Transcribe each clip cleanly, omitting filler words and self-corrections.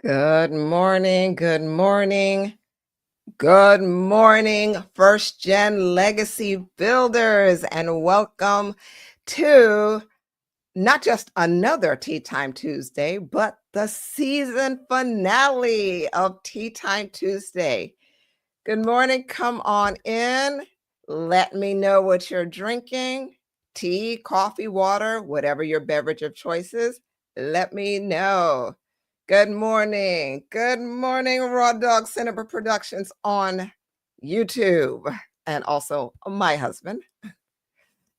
Good morning. Good morning. Good morning, First Gen Legacy Builders, and welcome to not just another Tea Time Tuesday, but the season finale of Tea Time Tuesday. Good morning. Come on in. Let me know what you're drinking tea, coffee, water, whatever your beverage of choice is. Let me know. Good morning. Good morning, Raw Dog Cinema Productions on YouTube. And also my husband.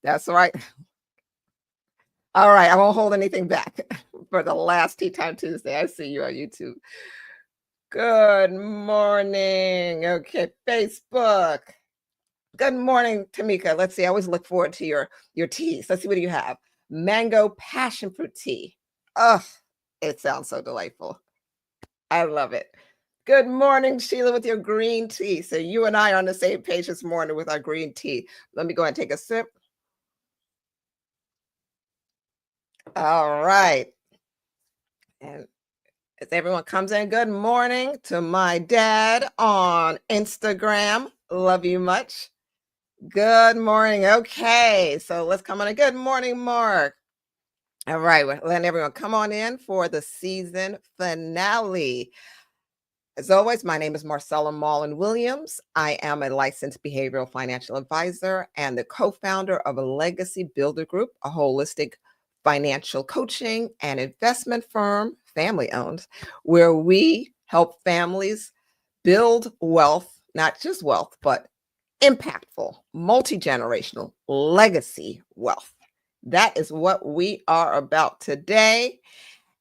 That's right. All right. I won't hold anything back for the last Tea Time Tuesday. I see you on YouTube. Good morning. Okay. Facebook. Good morning, Tamika. Let's see. I always look forward to your teas. Let's see, what do you have? Mango passion fruit tea. Oh, it sounds so delightful. I love it. Good morning, Sheila, with your green tea. So you and I are on the same page this morning with our green tea. Let me go and take a sip. All right. And as everyone comes in, good morning to my dad on Instagram. Love you much. Good morning. Okay. So let's come on in. Good morning, Mark. All right. We're letting everyone come on in for the season finale. As always, my name is Marcella Mullen Williams. I am a licensed behavioral financial advisor and the co-founder of a Legacy Builder Group, a holistic financial coaching and investment firm, family owned, where we help families build wealth, not just wealth, but impactful, multi-generational legacy wealth. That is what we are about today.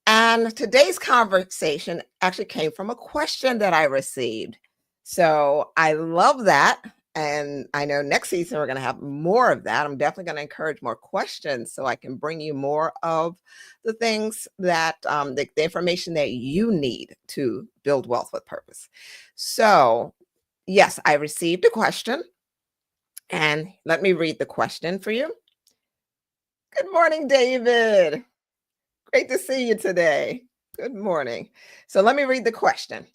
And today's conversation actually came from a question that I received. So I love that. And I know next season we're going to have more of that. I'm definitely going to encourage more questions so I can bring you more of the things that the information that you need to build wealth with purpose. So, yes, I received a question. And let me read the question for you. Good morning, David. Great to see you today. Good morning. So let me read the question.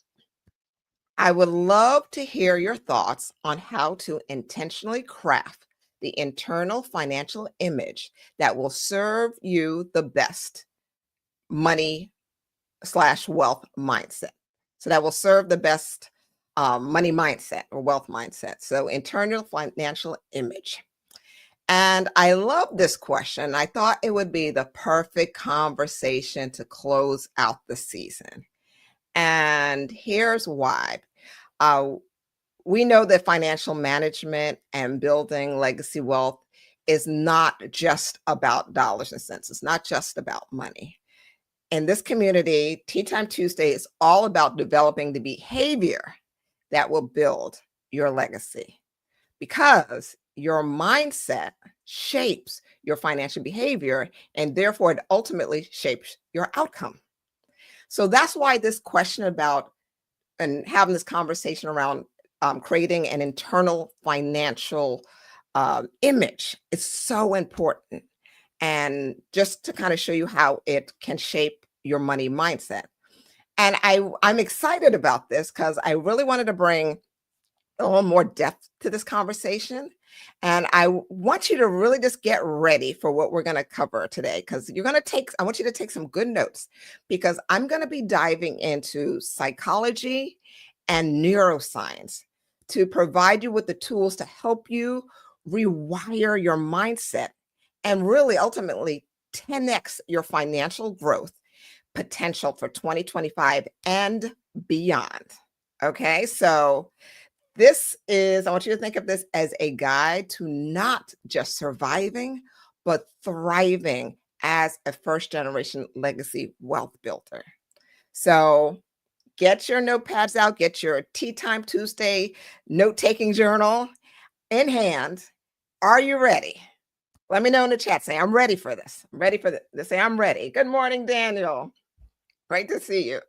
I would love to hear your thoughts on how to intentionally craft the internal financial image that will serve you the best money slash wealth mindset. So that will serve the best money mindset or wealth mindset. So internal financial image. And I love this question. I thought it would be the perfect conversation to close out the season. And here's why. Uh, we know that financial management and building legacy wealth is not just about dollars and cents. It's not just about money. In this community, Tea Time Tuesday is all about developing the behavior that will build your legacy, because your mindset shapes your financial behavior and therefore it ultimately shapes your outcome. So that's why this question about and having this conversation around creating an internal financial image is so important. And just to kind of show you how it can shape your money mindset. And I'm excited about this because I really wanted to bring a little more depth to this conversation. And want you to really just get ready for what we're going to cover today, because I want you to take some good notes, because I'm going to be diving into psychology and neuroscience to provide you with the tools to help you rewire your mindset and really ultimately 10x your financial growth potential for 2025 and beyond. Okay, so I want you to think of this as a guide to not just surviving, but thriving as a first generation legacy wealth builder. So get your notepads out, get your Tea Time Tuesday note taking journal in hand. Are you ready? Let me know in the chat. Say, I'm ready for this. I'm ready for this. Say, I'm ready. Good morning, Daniel. Great to see you.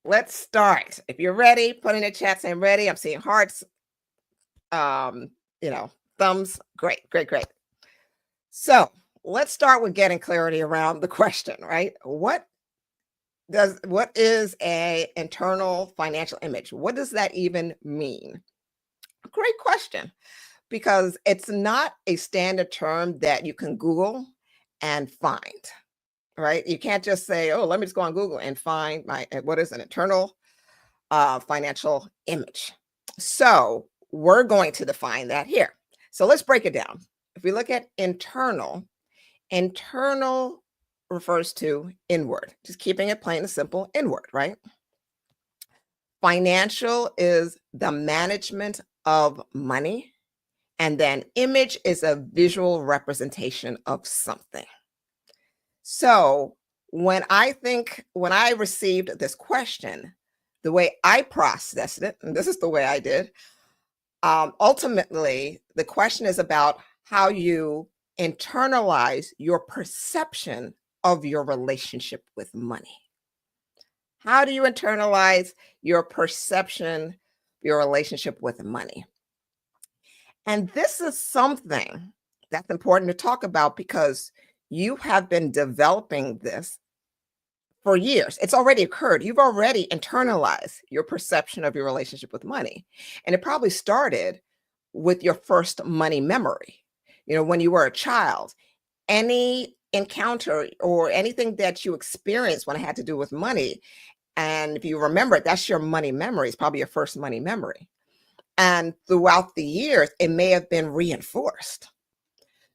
Let's start. If you're ready, put in the chat, say, I'm ready. I'm seeing hearts, thumbs. Great, great, great. So let's start with getting clarity around the question, right? What Does what is a internal financial image? What does that even mean? Great question, because it's not a standard term that you can Google and find, right? You can't just say, "Oh, let me just go on Google and find my what is an internal financial image." So we're going to define that here. So let's break it down. If we look at internal, internal refers to inward, just keeping it plain and simple, inward, right? Financial is the management of money, and then image is a visual representation of something. So when I received this question, the way I processed it, and this is the way I did, ultimately, the question is about how you internalize your perception of your relationship with money. How do you internalize your perception, your relationship with money? And this is something that's important to talk about because you have been developing this for years. It's already occurred. You've already internalized your perception of your relationship with money. And it probably started with your first money memory. You know, when you were a child, any encounter or anything that you experienced when it had to do with money, and if you remember it, that's your money memory. It's probably your first money memory. And throughout the years, it may have been reinforced.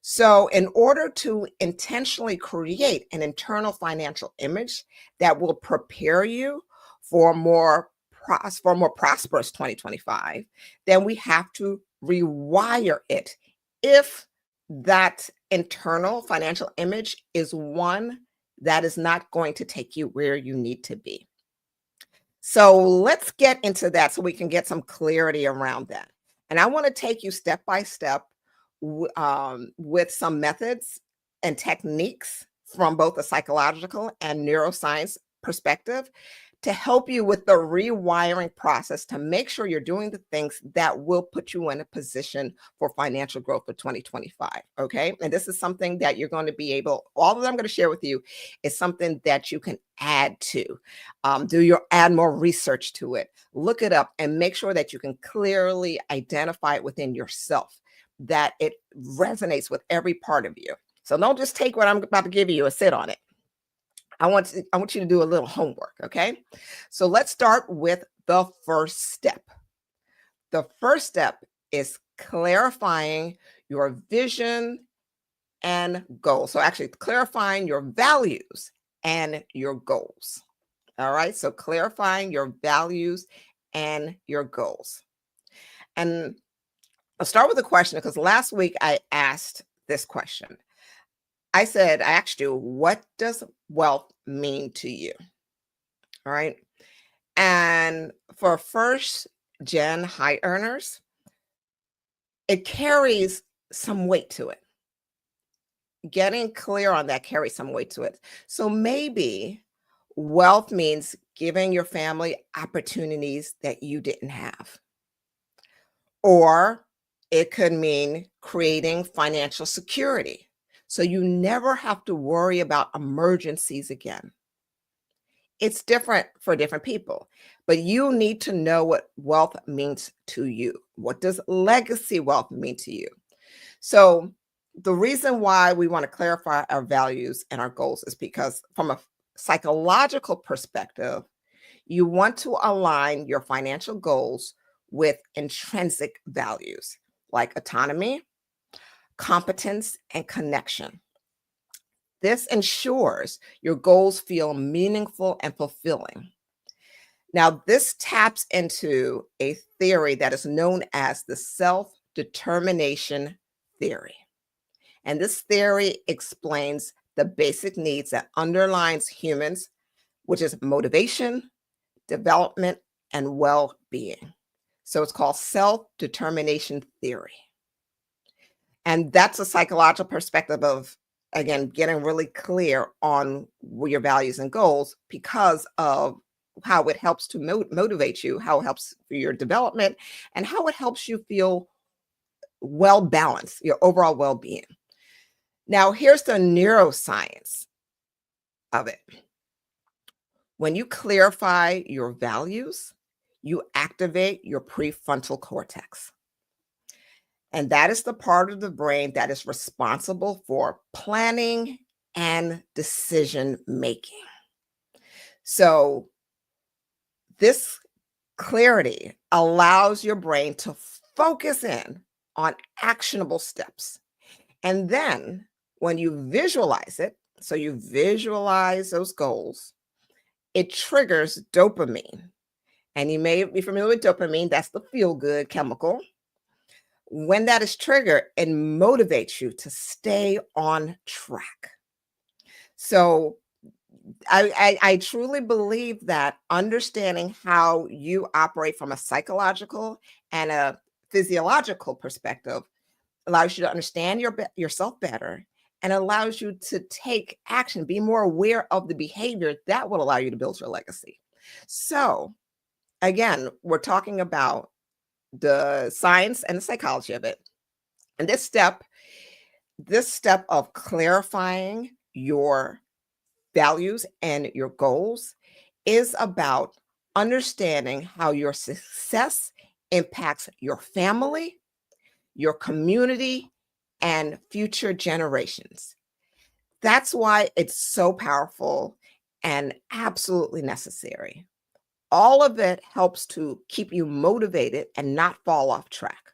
So, in order to intentionally create an internal financial image that will prepare you for for a more prosperous 2025, then we have to rewire it. If that internal financial image is one that is not going to take you where you need to be. So let's get into that so we can get some clarity around that. And I want to take you step by step with some methods and techniques from both a psychological and neuroscience perspective to help you with the rewiring process to make sure you're doing the things that will put you in a position for financial growth for 2025. Okay. And this is something that you're going to be able, all that I'm going to share with you is something that you can add to. Add more research to it, look it up, and make sure that you can clearly identify it within yourself, that it resonates with every part of you. So don't just take what I'm about to give you and sit on it. I want you to do a little homework, okay? So let's start with the first step. The first step is clarifying your vision and goals. So actually clarifying your values and your goals. All right? So clarifying your values and your goals. And I'll start with a question because last week I asked this question. I asked you, what does wealth mean to you? All right. And for first gen high earners, it carries some weight to it. Getting clear on that carries some weight to it. So maybe wealth means giving your family opportunities that you didn't have. Or it could mean creating financial security, so you never have to worry about emergencies again. It's different for different people, but you need to know what wealth means to you. What does legacy wealth mean to you? So, the reason why we want to clarify our values and our goals is because, from a psychological perspective, you want to align your financial goals with intrinsic values like autonomy, competence, and connection. This ensures your goals feel meaningful and fulfilling. Now, this taps into a theory that is known as the self determination theory. And this theory explains the basic needs that underlines humans, which is motivation, development, and well being. So it's called self determination theory. And that's a psychological perspective of, again, getting really clear on your values and goals because of how it helps to motivate you, how it helps for your development, and how it helps you feel well balanced, your overall well being. Now, here's the neuroscience of it. When you clarify your values, you activate your prefrontal cortex. And that is the part of the brain that is responsible for planning and decision making. So, this clarity allows your brain to focus in on actionable steps. And then when you visualize it, so you visualize those goals, it triggers dopamine. And you may be familiar with dopamine, that's the feel good chemical. When that is triggered, it motivates you to stay on track. So I truly believe that understanding how you operate from a psychological and a physiological perspective allows you to understand yourself better and allows you to take action, be more aware of the behavior that will allow you to build your legacy. So, again, we're talking about the science and the psychology of it. And this step of clarifying your values and your goals is about understanding how your success impacts your family, your community, and future generations. That's why it's so powerful and absolutely necessary. All of it helps to keep you motivated and not fall off track.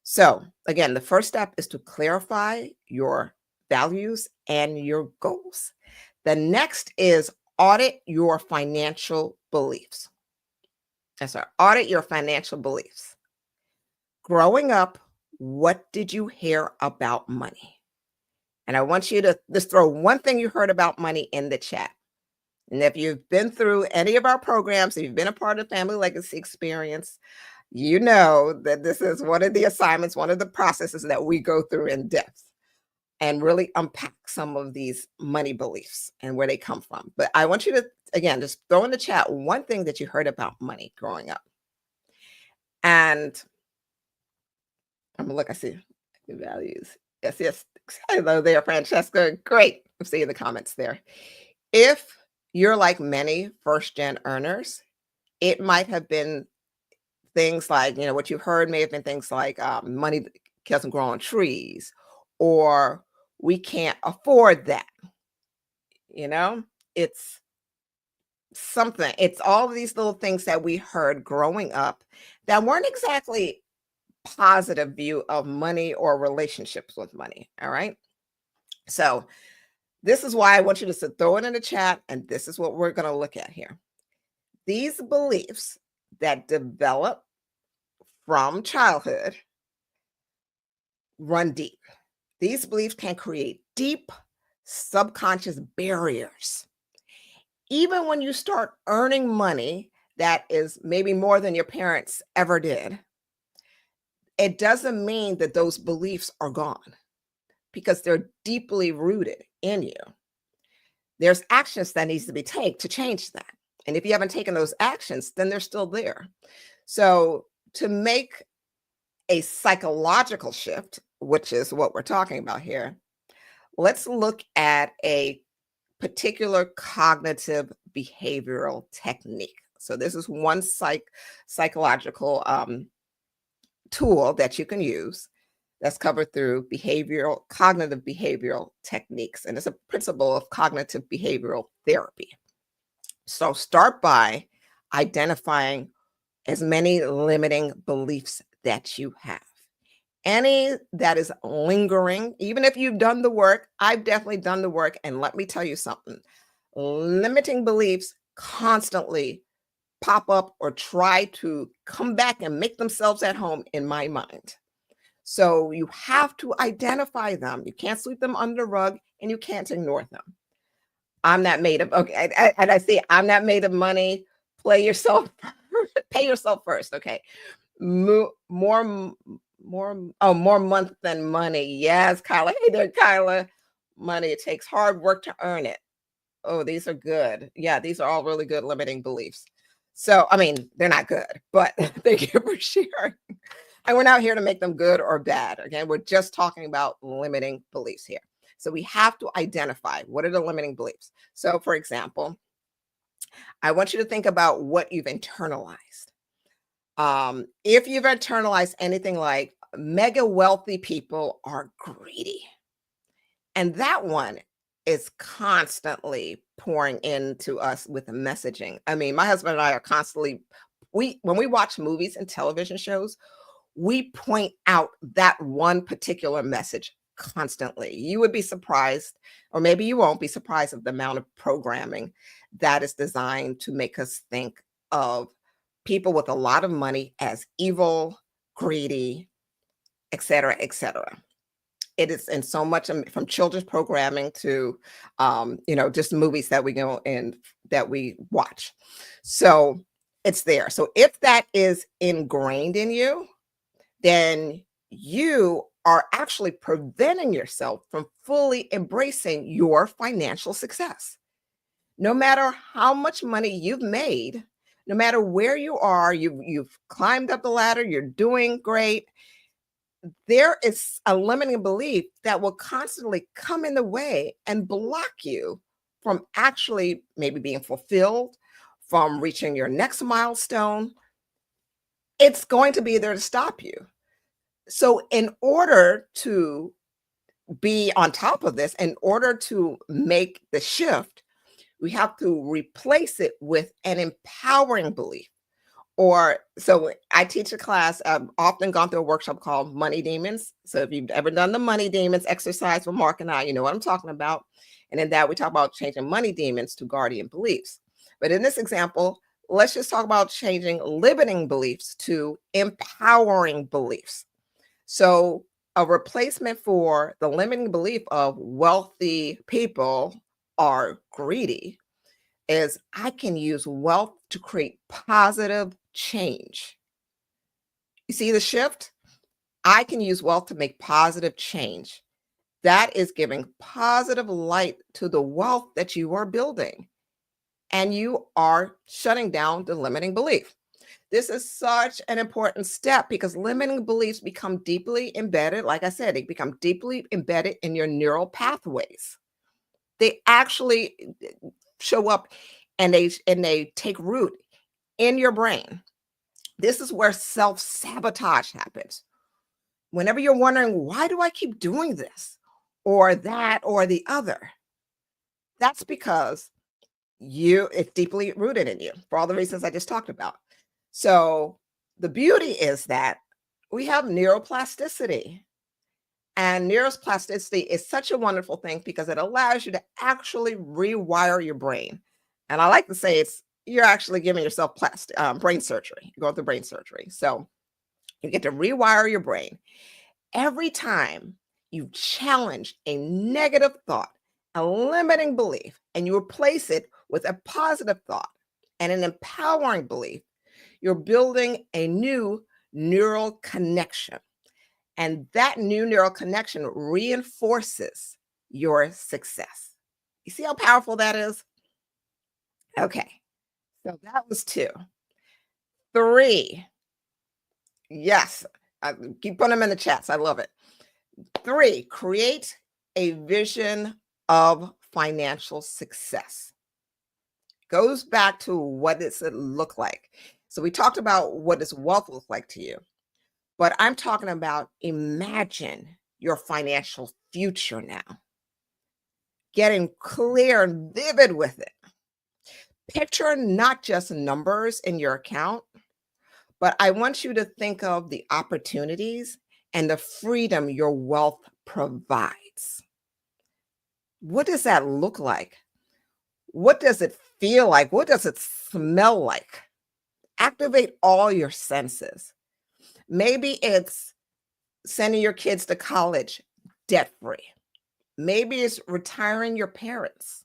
So, again, the first step is to clarify your values and your goals. The next is audit your financial beliefs. That's right, audit your financial beliefs. Growing up, what did you hear about money? And I want you to just throw one thing you heard about money in the chat. And if you've been through any of our programs, if you've been a part of Family Legacy Experience, you know that this is one of the assignments, one of the processes that we go through in depth and really unpack some of these money beliefs and where they come from. But I want you to, again, just throw in the chat one thing that you heard about money growing up. And I'm gonna look, I see the values. Yes, yes. Hello there, Francesca. Great. I'm seeing the comments there. If you're like many first gen earners, it might have been things like, what you've heard may have been things like money doesn't grow on trees, or we can't afford that. It's something, it's all of these little things that we heard growing up that weren't exactly positive view of money or relationships with money. All right. So this is why I want you to throw it in the chat, and this is what we're going to look at here. These beliefs that develop from childhood run deep. These beliefs can create deep subconscious barriers. Even when you start earning money that is maybe more than your parents ever did, it doesn't mean that those beliefs are gone, because they're deeply rooted in you. There's actions that needs to be taken to change that. And if you haven't taken those actions, then they're still there. So to make a psychological shift, which is what we're talking about here, let's look at a particular cognitive behavioral technique. So this is one psychological tool that you can use that's covered through cognitive behavioral techniques. And it's a principle of cognitive behavioral therapy. So start by identifying as many limiting beliefs that you have. Any that is lingering, even if you've done the work, I've definitely done the work. And let me tell you something, limiting beliefs constantly pop up or try to come back and make themselves at home in my mind. So you have to identify them. You can't sweep them under the rug, and you can't ignore them. I'm not made of, okay, and I see I'm not made of money. Pay yourself first. Okay. More month than money. Yes, Kyla. Hey there, Kyla. Money, it takes hard work to earn it. Oh, these are good. Yeah, these are all really good limiting beliefs. So, I mean, they're not good, but thank you for sharing. And we're not here to make them good or bad. Again, we're just talking about limiting beliefs here. So we have to identify what are the limiting beliefs. So, for example, I want you to think about what you've internalized. If you've internalized anything like mega wealthy people are greedy, and that one is constantly pouring into us with the messaging. I mean, my husband and I are constantly when we watch movies and television shows, we point out that one particular message constantly. You would be surprised, or maybe you won't be surprised of the amount of programming that is designed to make us think of people with a lot of money as evil, greedy, et cetera, et cetera. It is in so much from children's programming to, just movies that we go and that we watch. So it's there. So if that is ingrained in you, then you are actually preventing yourself from fully embracing your financial success. No matter how much money you've made, no matter where you are, you've climbed up the ladder, you're doing great. There is a limiting belief that will constantly come in the way and block you from actually maybe being fulfilled, from reaching your next milestone. It's going to be there to stop you. So, in order to be on top of this, in order to make the shift, we have to replace it with an empowering belief. Or so I teach a class. I've often gone through a workshop called Money Demons. So if you've ever done the Money Demons exercise with Mark and I, you know what I'm talking about. And in that, we talk about changing money demons to guardian beliefs. But in this example, let's just talk about changing limiting beliefs to empowering beliefs. So a replacement for the limiting belief of wealthy people are greedy is I can use wealth to create positive change. You see the shift? I can use wealth to make positive change. That is giving positive light to the wealth that you are building. And you are shutting down the limiting belief. This is such an important step because limiting beliefs become deeply embedded. Like I said, they become deeply embedded in your neural pathways. They actually show up and they take root in your brain. This is where self-sabotage happens. Whenever you're wondering, why do I keep doing this or that or the other? That's because it's deeply rooted in you for all the reasons I just talked about. So the beauty is that we have neuroplasticity. And neuroplasticity is such a wonderful thing because it allows you to actually rewire your brain. And I like to say you're actually giving yourself brain surgery. You're going through brain surgery. So you get to rewire your brain. Every time you challenge a negative thought, a limiting belief, and you replace it with a positive thought and an empowering belief, you're building a new neural connection. And that new neural connection reinforces your success. You see how powerful that is? Okay, so that was 2. 3. Yes, keep putting them in the chats. I love it. 3, create a vision of financial success. Goes back to what does it look like. So we talked about what does wealth look like to you. But I'm talking about imagine your financial future now. Getting clear and vivid with it. Picture not just numbers in your account, but I want you to think of the opportunities and the freedom your wealth provides. What does that look like? What does it feel like? What does it smell like? Activate all your senses. Maybe it's sending your kids to college debt-free. Maybe it's retiring your parents,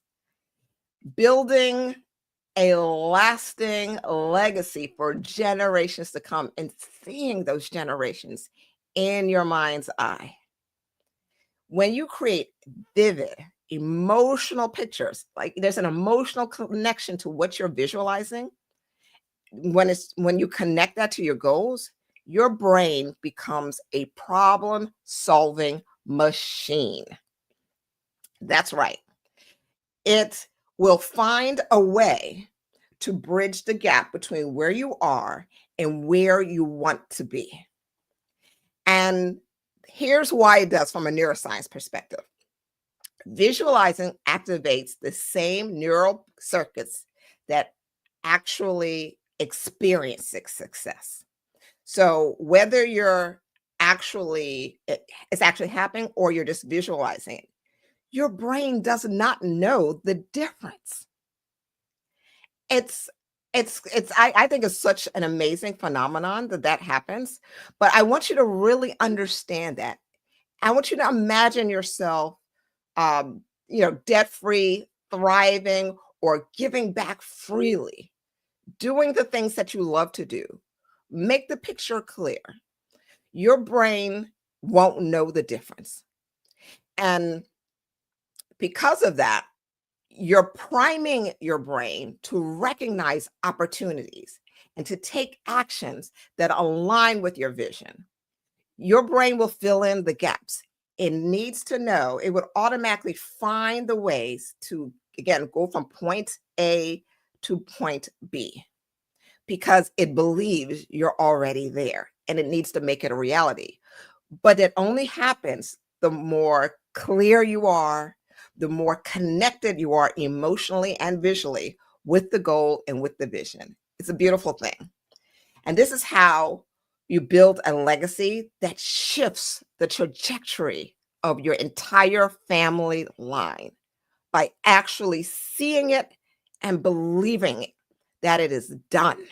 building a lasting legacy for generations to come and seeing those generations in your mind's eye. When you create vivid, emotional pictures, like there's an emotional connection to what you're visualizing, when you connect that to your goals, your brain becomes a problem-solving machine. That's right. It will find a way to bridge the gap between where you are and where you want to be. And here's why it does from a neuroscience perspective. Visualizing activates the same neural circuits that actually experience success. So whether it's actually happening or you're just visualizing it, your brain does not know the difference. It's I think it's such an amazing phenomenon that happens, but I want you to really understand that. I want you to imagine yourself, debt-free, thriving, or giving back freely, doing the things that you love to do. Make the picture clear. Your brain won't know the difference. And because of that, you're priming your brain to recognize opportunities and to take actions that align with your vision. Your brain will fill in the gaps. It needs to know, it would automatically find the ways to, again, go from point A to point B because it believes you're already there and it needs to make it a reality. But it only happens the more clear you are, the more connected you are emotionally and visually with the goal and with the vision. It's a beautiful thing. And this is how you build a legacy that shifts the trajectory of your entire family line by actually seeing it and believing that it is done.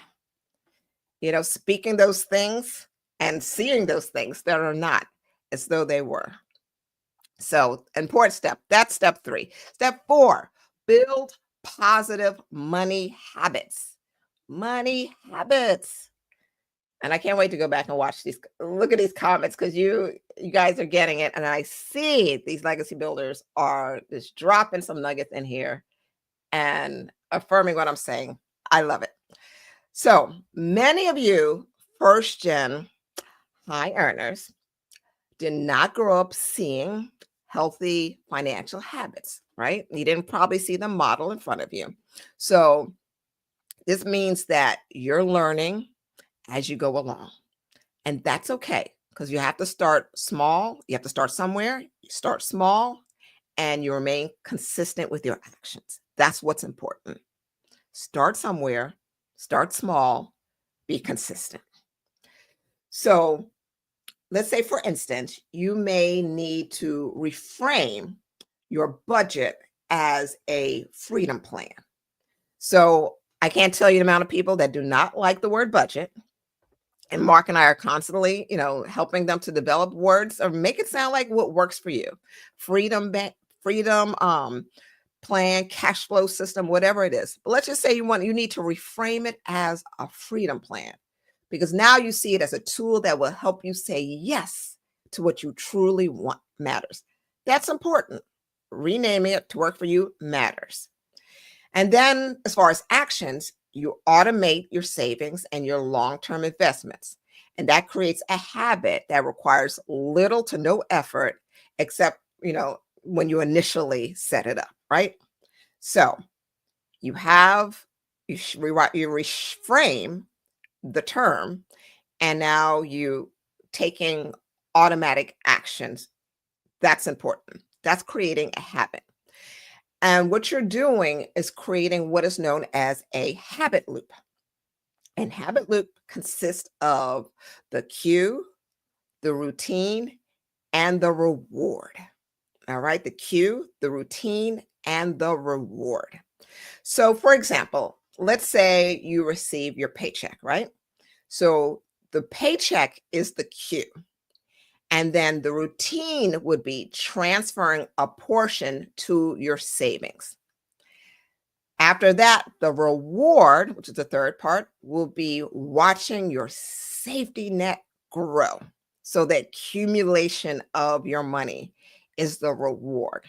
Speaking those things and seeing those things that are not as though they were. So, important step. That's step 3. Step 4, build positive money habits. Money habits. And I can't wait to go back and look at these comments because you guys are getting it. And I see these legacy builders are just dropping some nuggets in here and affirming what I'm saying. I love it. So many of you first gen high earners did not grow up seeing healthy financial habits, right? You didn't probably see the model in front of you. So this means that you're learning as you go along. And that's okay because you have to start small. You have to start somewhere. You start small and you remain consistent with your actions. That's what's important. Start somewhere, start small, be consistent. So let's say, for instance, you may need to reframe your budget as a freedom plan. So I can't tell you the amount of people that do not like the word budget. And Mark and I are constantly, helping them to develop words or make it sound like what works for you. Freedom plan, cash flow system, whatever it is. But let's just say you need to reframe it as a freedom plan because now you see it as a tool that will help you say yes to what you truly want matters. That's important. Renaming it to work for you matters. And then as far as actions, you automate your savings and your long-term investments. And that creates a habit that requires little to no effort, except, when you initially set it up, right? So you reframe the term, and now you taking automatic actions. That's important. That's creating a habit. And what you're doing is creating what is known as a habit loop. And habit loop consists of the cue, the routine, and the reward. All right, the cue, the routine, and the reward. So, for example, let's say you receive your paycheck, right? So the paycheck is the cue. And then the routine would be transferring a portion to your savings. After that, the reward, which is the third part, will be watching your safety net grow. So the accumulation of your money is the reward.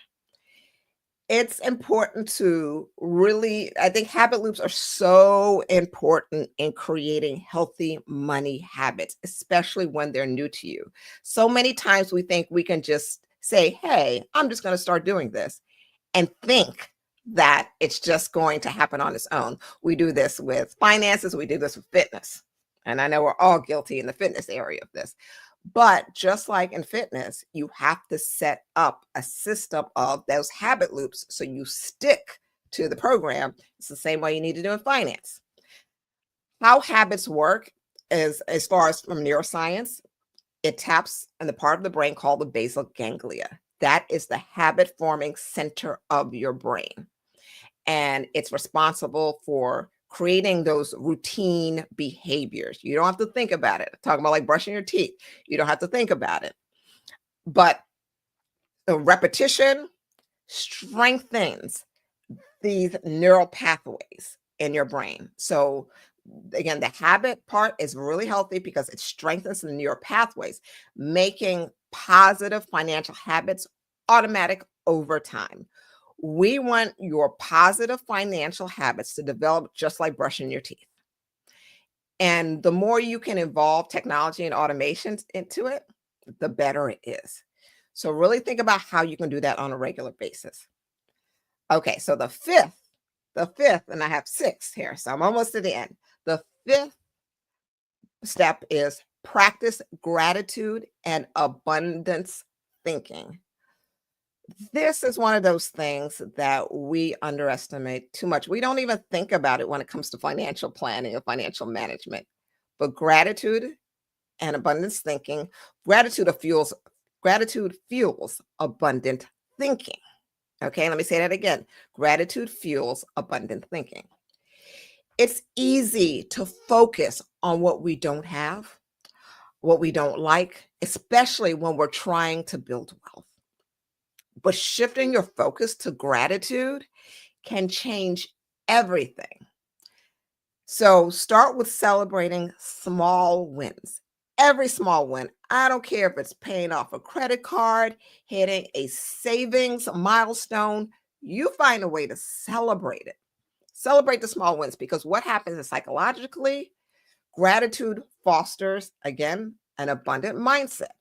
It's important to really, I think habit loops are so important in creating healthy money habits, especially when they're new to you. So many times we think we can just say, hey, I'm just going to start doing this and think that it's just going to happen on its own. We do this with finances, we do this with fitness. And I know we're all guilty in the fitness area of this. But just like in fitness, you have to set up a system of those habit loops so you stick to the program. It's the same way you need to do in finance. How habits work is, as far as from neuroscience, it taps in the part of the brain called the basal ganglia. That is the habit forming center of your brain. And it's responsible for creating those routine behaviors. You don't have to think about it. I'm talking about like brushing your teeth. You don't have to think about it. But the repetition strengthens these neural pathways in your brain. So again, the habit part is really healthy because it strengthens the neural pathways, making positive financial habits automatic over time. We want your positive financial habits to develop just like brushing your teeth. And the more you can involve technology and automation into it, the better it is. So really think about how you can do that on a regular basis. Okay, so the fifth, and I have six here, so I'm almost to the end. The fifth step is practice gratitude and abundance thinking. This is one of those things that we underestimate too much. We don't even think about it when it comes to financial planning or financial management. But gratitude and abundance thinking, gratitude fuels abundant thinking. Okay, let me say that again. Gratitude fuels abundant thinking. It's easy to focus on what we don't have, what we don't like, especially when we're trying to build wealth. But shifting your focus to gratitude can change everything. So start with celebrating small wins. Every small win. I don't care if it's paying off a credit card, hitting a savings milestone, you find a way to celebrate it. Celebrate the small wins, because what happens is psychologically, gratitude fosters, again, an abundant mindset.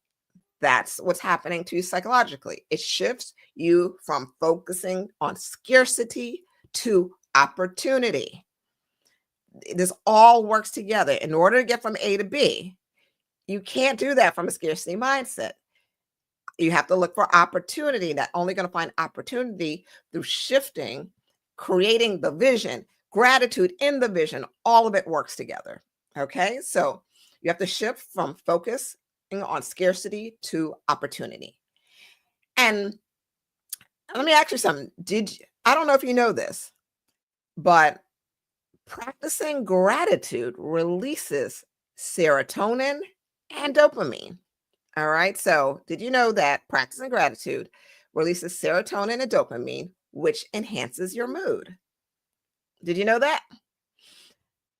That's what's happening to you psychologically. It shifts you from focusing on scarcity to opportunity. This all works together. In order to get from A to B, you can't do that from a scarcity mindset. You have to look for opportunity. Not only going to find opportunity through shifting, creating the vision, gratitude in the vision, all of it works together. Okay, so you have to shift from focus on scarcity to opportunity. And let me ask you something. I don't know if you know this, but practicing gratitude releases serotonin and dopamine. All right. So, did you know that practicing gratitude releases serotonin and dopamine, which enhances your mood? Did you know that?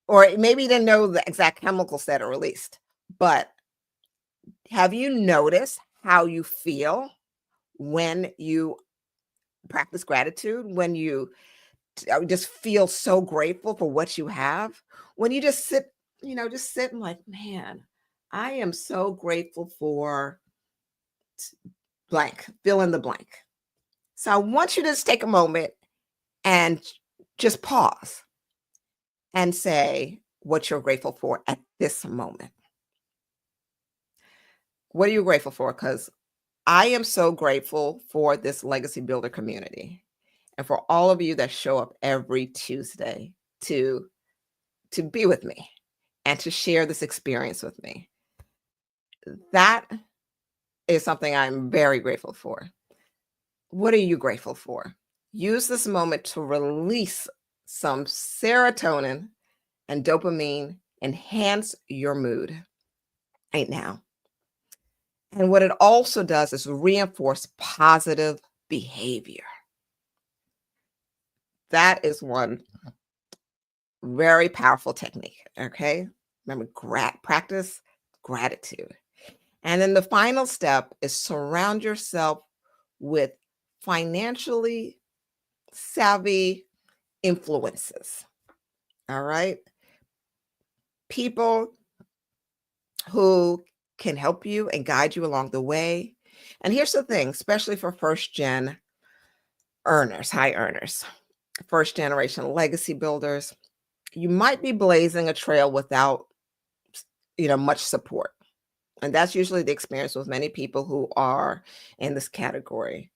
Or maybe you didn't know the exact chemicals that are released, but have you noticed how you feel when you practice gratitude? When you just feel so grateful for what you have? When you just sit, just sitting like, man, I am so grateful for blank, fill in the blank. So I want you to just take a moment and just pause and say what you're grateful for at this moment. What are you grateful for? Because I am so grateful for this legacy builder community and for all of you that show up every Tuesday to be with me and to share this experience with me. That is something I'm very grateful for. What are you grateful for? Use this moment to release some serotonin and dopamine, enhance your mood right now. And what it also does is reinforce positive behavior. That is one very powerful technique. Okay. Remember, practice gratitude. And then the final step is surround yourself with financially savvy influences. All right. People who can help you and guide you along the way. And here's the thing, especially for first gen earners, high earners. first generation legacy builders, you might be blazing a trail without, much support. And that's usually the experience with many people who are in this category.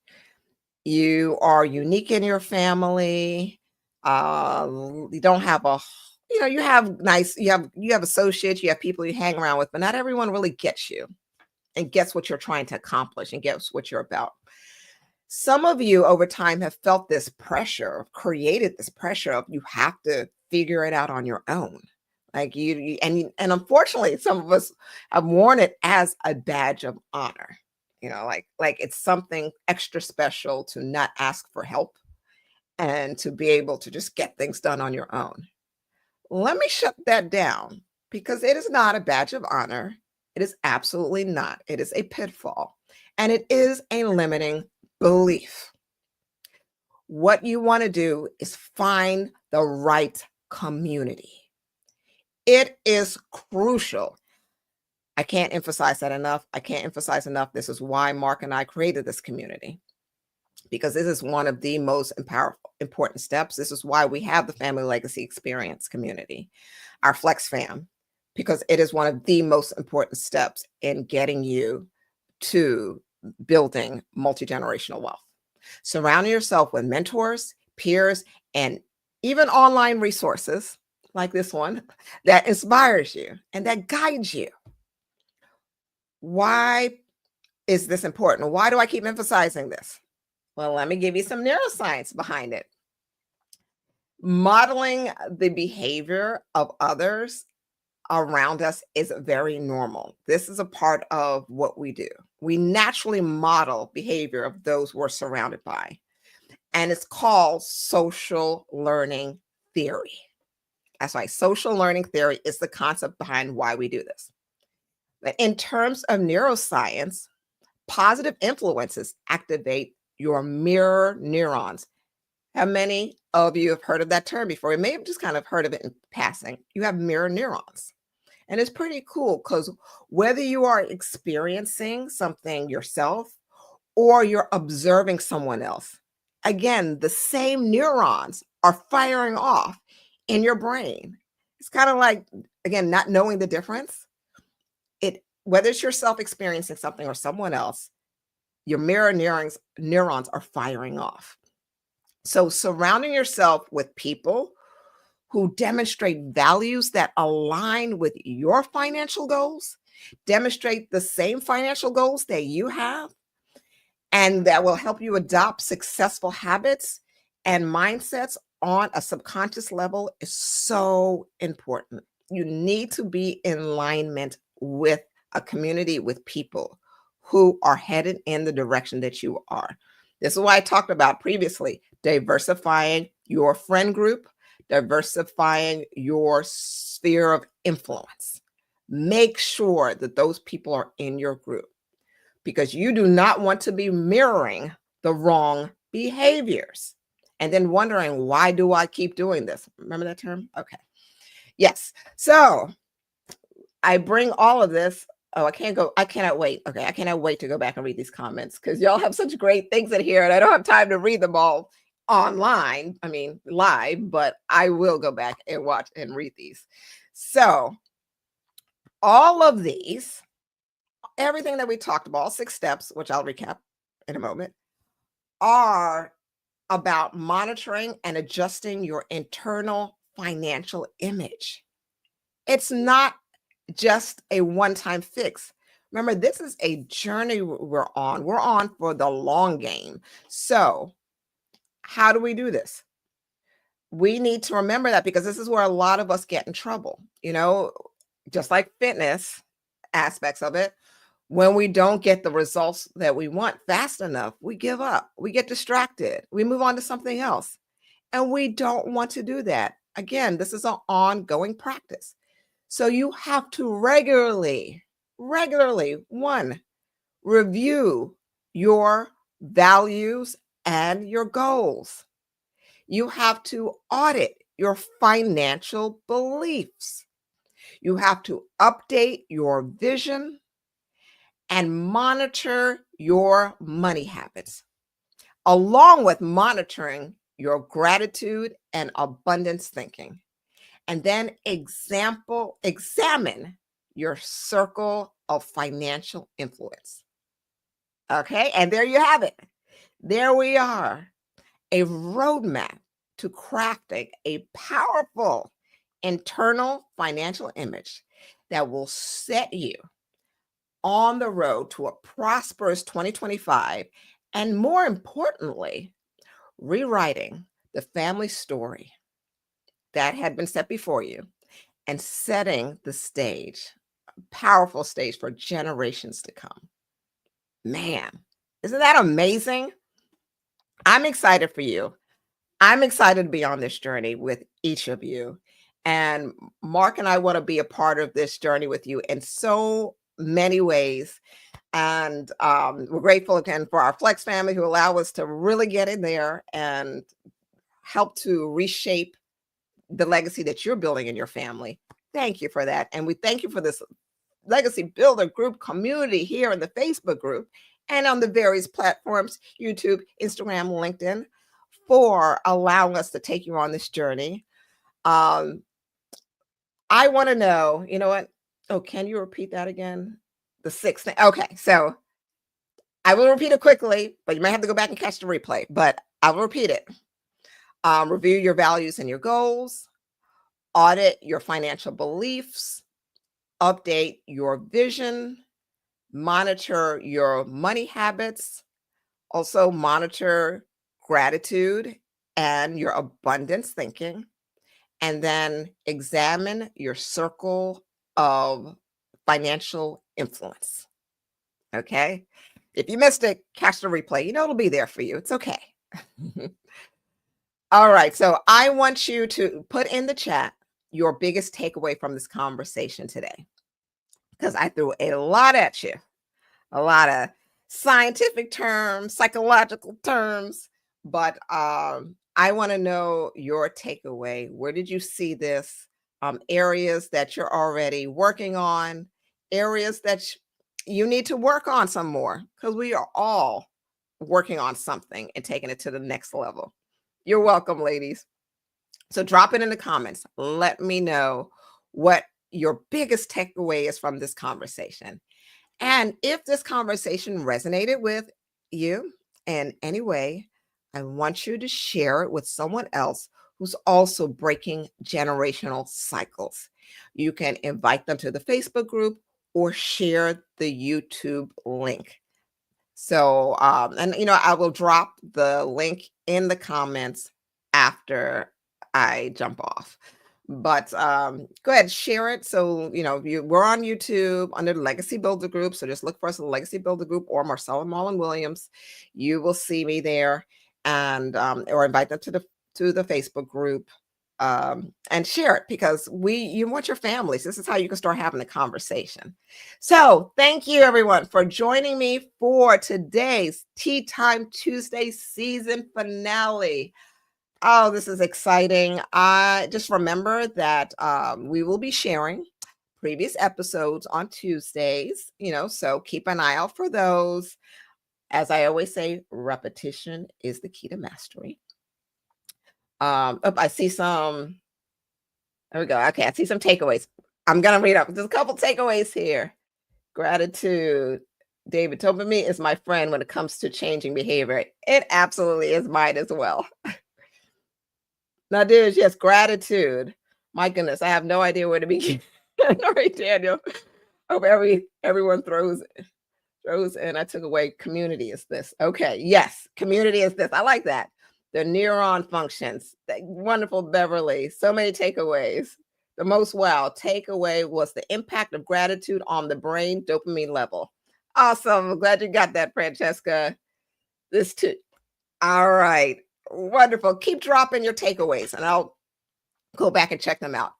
You are unique in your family. You don't have you have you have associates, you have people you hang around with, but not everyone really gets you and gets what you're trying to accomplish and gets what you're about. Some of you over time have felt this pressure, created this pressure of you have to figure it out on your own. Like and unfortunately, some of us have worn it as a badge of honor. Like it's something extra special to not ask for help and to be able to just get things done on your own. Let me shut that down because it is not a badge of honor. It is absolutely not. It is a pitfall and it is a limiting belief. What you want to do is find the right community. It is crucial. I can't emphasize that enough. I can't emphasize enough. This is why Mark and I created this community, because this is one of the most important steps. This is why we have the Family Legacy Experience community, our Flex Fam, because it is one of the most important steps in getting you to building multi-generational wealth. Surrounding yourself with mentors, peers, and even online resources like this one that inspires you and that guides you. Why is this important? Why do I keep emphasizing this? Well, let me give you some neuroscience behind it. Modeling the behavior of others around us is very normal. This is a part of what we do. We naturally model behavior of those we're surrounded by. And it's called social learning theory. That's right. Social learning theory is the concept behind why we do this. But in terms of neuroscience, positive influences activate your mirror neurons. How many of you have heard of that term before? You may have just kind of heard of it in passing. You have mirror neurons. And it's pretty cool because whether you are experiencing something yourself or you're observing someone else, again, the same neurons are firing off in your brain. It's kind of like, again, not knowing the difference. Whether it's yourself experiencing something or someone else, your mirror neurons are firing off. So surrounding yourself with people who demonstrate values that align with your financial goals, demonstrate the same financial goals that you have, and that will help you adopt successful habits and mindsets on a subconscious level is so important. You need to be in alignment with a community, with people who are headed in the direction that you are. This is why I talked about previously, diversifying your friend group, diversifying your sphere of influence. Make sure that those people are in your group because you do not want to be mirroring the wrong behaviors and then wondering, why do I keep doing this? Remember that term? Okay. Yes. So I bring all of this. Oh, I cannot wait. Okay. I cannot wait to go back and read these comments because y'all have such great things in here and I don't have time to read them all online. I mean, live, but I will go back and watch and read these. So all of these, everything that we talked about, all 6 steps, which I'll recap in a moment, are about monitoring and adjusting your internal financial image. It's not just a one-time fix. Remember, this is a journey we're on. We're on for the long game. So how do we do this? We need to remember that because this is where a lot of us get in trouble. Just like fitness aspects of it, when we don't get the results that we want fast enough, we give up, we get distracted, we move on to something else. And we don't want to do that. Again, this is an ongoing practice. So you have to regularly, one, review your values and your goals. You have to audit your financial beliefs. You have to update your vision and monitor your money habits, along with monitoring your gratitude and abundance thinking. And then examine your circle of financial influence. Okay, and there you have it. There we are, a roadmap to crafting a powerful internal financial image that will set you on the road to a prosperous 2025, and more importantly, rewriting the family story that had been set before you and setting the stage, a powerful stage for generations to come. Man, isn't that amazing? I'm excited for you. I'm excited to be on this journey with each of you. And Mark and I want to be a part of this journey with you in so many ways. And we're grateful again for our Flex family who allow us to really get in there and help to reshape the legacy that you're building in your family. Thank you for that. And we thank you for this Legacy Builder group community here in the Facebook group and on the various platforms, YouTube, Instagram, LinkedIn, for allowing us to take you on this journey. I want to know, you know what? Oh, can you repeat that again? The sixth thing. Okay, so I will repeat it quickly, but you might have to go back and catch the replay, but I will repeat it. Review your values and your goals, audit your financial beliefs, update your vision, monitor your money habits, also monitor gratitude and your abundance thinking, and then examine your circle of financial influence. Okay? If you missed it, catch the replay. You know it'll be there for you. It's okay. All right. So I want you to put in the chat your biggest takeaway from this conversation today, because I threw a lot at you, a lot of scientific terms, psychological terms, but I want to know your takeaway. Where did you see this? Areas that you're already working on, areas that you need to work on some more, because we are all working on something and taking it to the next level. You're welcome, ladies. So drop it in the comments. Let me know what your biggest takeaway is from this conversation. And if this conversation resonated with you in any way, I want you to share it with someone else who's also breaking generational cycles. You can invite them to the Facebook group or share the YouTube link. So, and I will drop the link in the comments after I jump off. But go ahead, share it. So, we're on YouTube under the Legacy Builder Group. So just look for us in the Legacy Builder Group or Marcella Mullen Williams. You will see me there, and or invite them to the Facebook group, and share it, because you want your families. This is how you can start having a conversation. So thank you everyone for joining me for today's Tea Time Tuesday season finale. Oh, this is exciting. I just remember that we will be sharing previous episodes on Tuesdays, so keep an eye out for those. As I always say, repetition is the key to mastery. I see some. There we go. Okay, I see some takeaways. I'm going to read up. There's a couple takeaways here. Gratitude. David Tobin is my friend when it comes to changing behavior. It absolutely is mine as well. Now, yes, gratitude. My goodness, I have no idea where to begin. All right, Daniel. Hope everyone throws in. I took away community is this. Okay, yes, community is this. I like that. The neuron functions. Wonderful, Beverly. So many takeaways. The most takeaway was the impact of gratitude on the brain dopamine level. Awesome. I'm glad you got that, Francesca. This too. All right. Wonderful. Keep dropping your takeaways and I'll go back and check them out.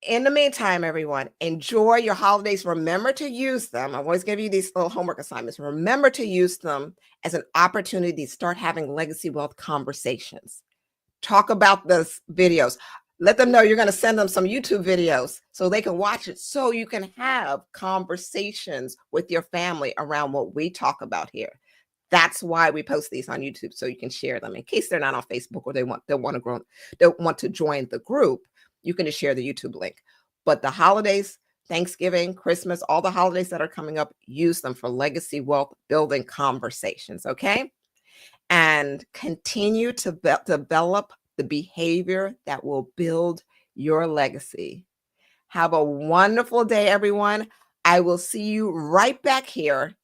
In the meantime, everyone, enjoy your holidays. Remember to use them. I always give you these little homework assignments. Remember to use them as an opportunity to start having legacy wealth conversations. Talk about those videos. Let them know you're going to send them some YouTube videos so they can watch it, so you can have conversations with your family around what we talk about here. That's why we post these on YouTube, so you can share them in case they're not on Facebook or they want to join the group. You can just share the YouTube link. But the holidays, Thanksgiving, Christmas, all the holidays that are coming up, use them for legacy wealth building conversations, okay? And continue to develop the behavior that will build your legacy. Have a wonderful day, everyone. I will see you right back here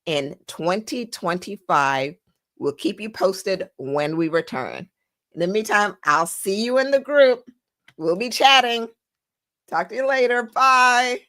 in 2025. We'll keep you posted when we return. In the meantime, I'll see you in the group. We'll be chatting. Talk to you later. Bye.